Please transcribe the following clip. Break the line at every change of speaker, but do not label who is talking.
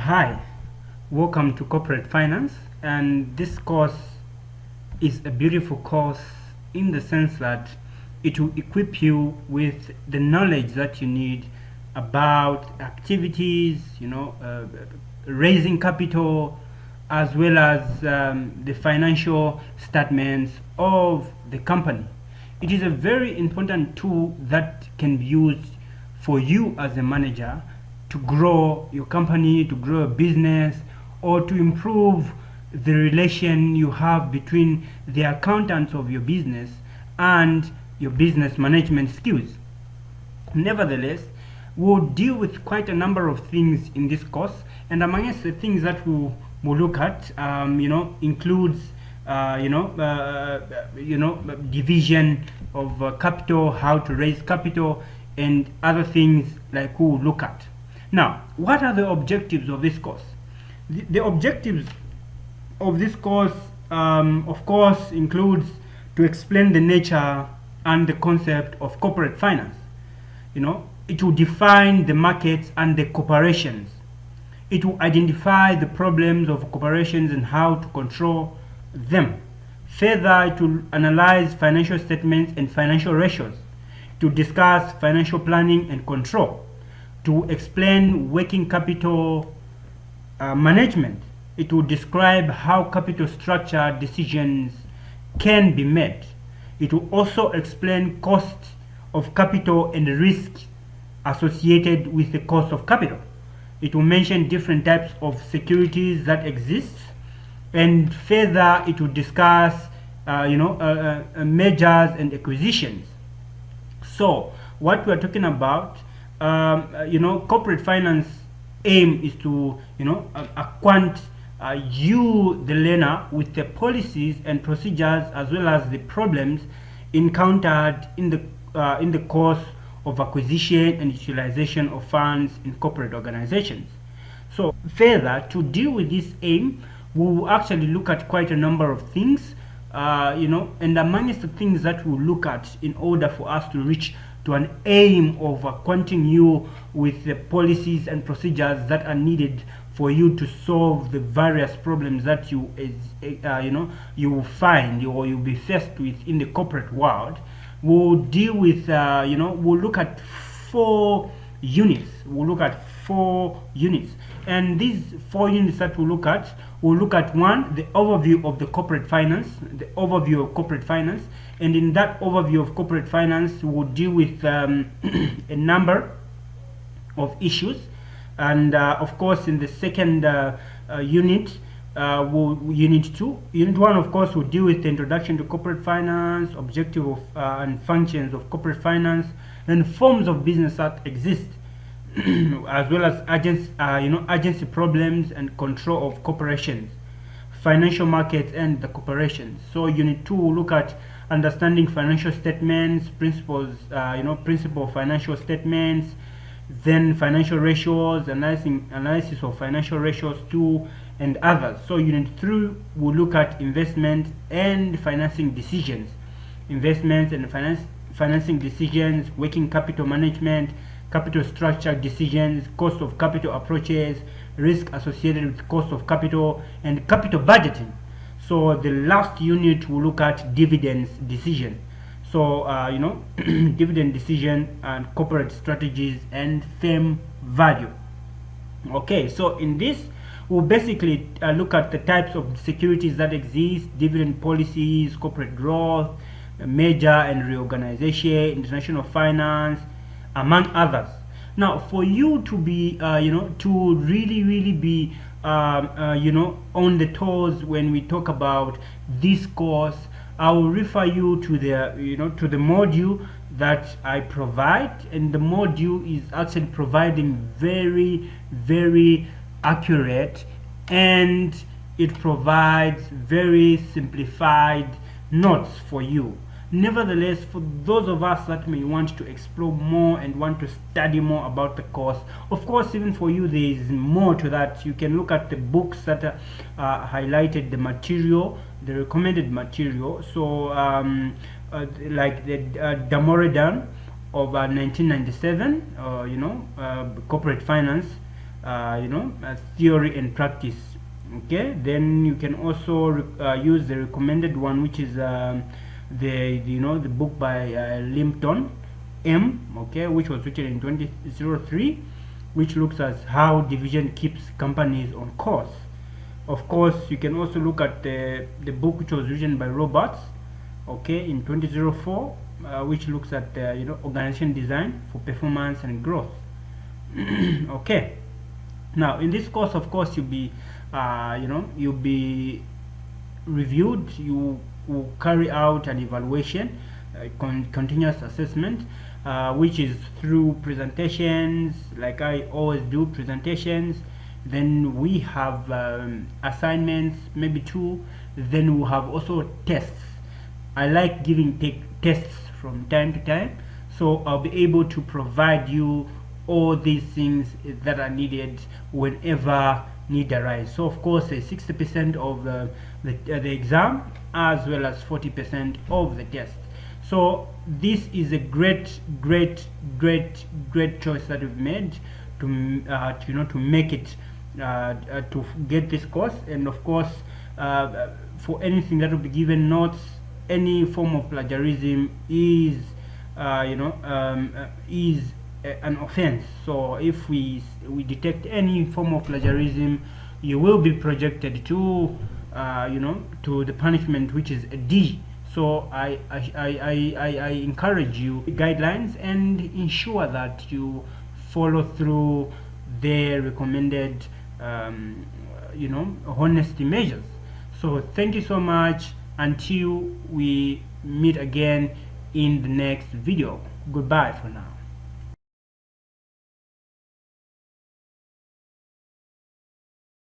Hi, welcome to Corporate Finance, and this course is a beautiful course in the sense that it will equip you with the knowledge that you need about activities, raising capital, as well as the financial statements of the company. It is a very important tool that can be used for you as a manager to grow your company, to grow a business, or to improve the relation you have between the accountants of your business and your business management skills. Nevertheless, we'll deal with quite a number of things in this course, and amongst the things that we'll look at, includes division of capital, how to raise capital, and other things like we'll look at. Now, what are the objectives of this course? The objectives of this course, of course, includes to explain the nature and the concept of corporate finance. It will define the markets and the corporations. It will identify the problems of corporations and how to control them. Further, it will analyze financial statements and financial ratios, to discuss financial planning and control, to explain working capital management. It will describe how capital structure decisions can be made. It will also explain cost of capital and risk associated with the cost of capital. It will mention different types of securities that exist, and further it will discuss mergers and acquisitions. So what we are talking about, corporate finance aim is to acquaint you, the learner, with the policies and procedures as well as the problems encountered in the course of acquisition and utilization of funds in corporate organizations. So further, to deal with this aim, we will actually look at quite a number of things, and amongst the things that we'll look at in order for us to reach to an aim of acquainting you with the policies and procedures that are needed for you to solve the various problems that you will find or you'll be faced with in the corporate world. We'll deal with we'll look at four units. And these 4 units that we'll look at, one, the overview of the corporate finance, and in that overview of corporate finance, we'll deal with a number of issues. And of course, in the second unit, unit 2, unit 1, of course, will deal with the introduction to corporate finance, objective of and functions of corporate finance, and forms of business that exist, as well as agency problems and control of corporations, financial markets, and the corporations. So unit 2 will look at understanding financial statements, principle of financial statements, then financial ratios, analysis of financial ratios too, and others. So unit 3 will look at investment and financing decisions, working capital management, capital structure decisions, cost of capital approaches, risk associated with cost of capital, and capital budgeting. So the last unit will look at dividends decision. So dividend decision and corporate strategies and firm value. Okay, so in this we'll basically look at the types of securities that exist, dividend policies, corporate growth, merger and reorganization, international finance, among others. Now, for you to be, to really be, on the toes when we talk about this course, I will refer you to the module that I provide, and the module is actually providing very accurate, and it provides very simplified notes for you. Nevertheless, for those of us that may want to explore more and want to study more about the course, of course, even for you there is more to that. You can look at the books that highlighted the material, the recommended material. So like the Damoredan of 1997, corporate finance, theory and practice. Okay, then you can also use the recommended one, which is the book by Limpton M, okay, which was written in 2003, which looks at how division keeps companies on course. Of course, you can also look at the book which was written by Roberts, okay, in 2004, which looks at organization design for performance and growth. Okay, now in this course, of course, you'll be reviewed. You will carry out an evaluation, continuous assessment, which is through presentations, like I always do presentations. Then we have assignments, maybe 2. Then we have also tests. I like giving tests from time to time, so I'll be able to provide you all these things that are needed whenever need arise. So of course 60% of the exam, as well as 40% of the test. So this is a great choice that we've made to make it to get this course. And of course, for anything that will be given notes, any form of plagiarism is an offense. So if we detect any form of plagiarism, you will be projected to to the punishment, which is a D. So I encourage you guidelines and ensure that you follow through the recommended honesty measures. So thank you so much, until we meet again in the next video. Goodbye for now.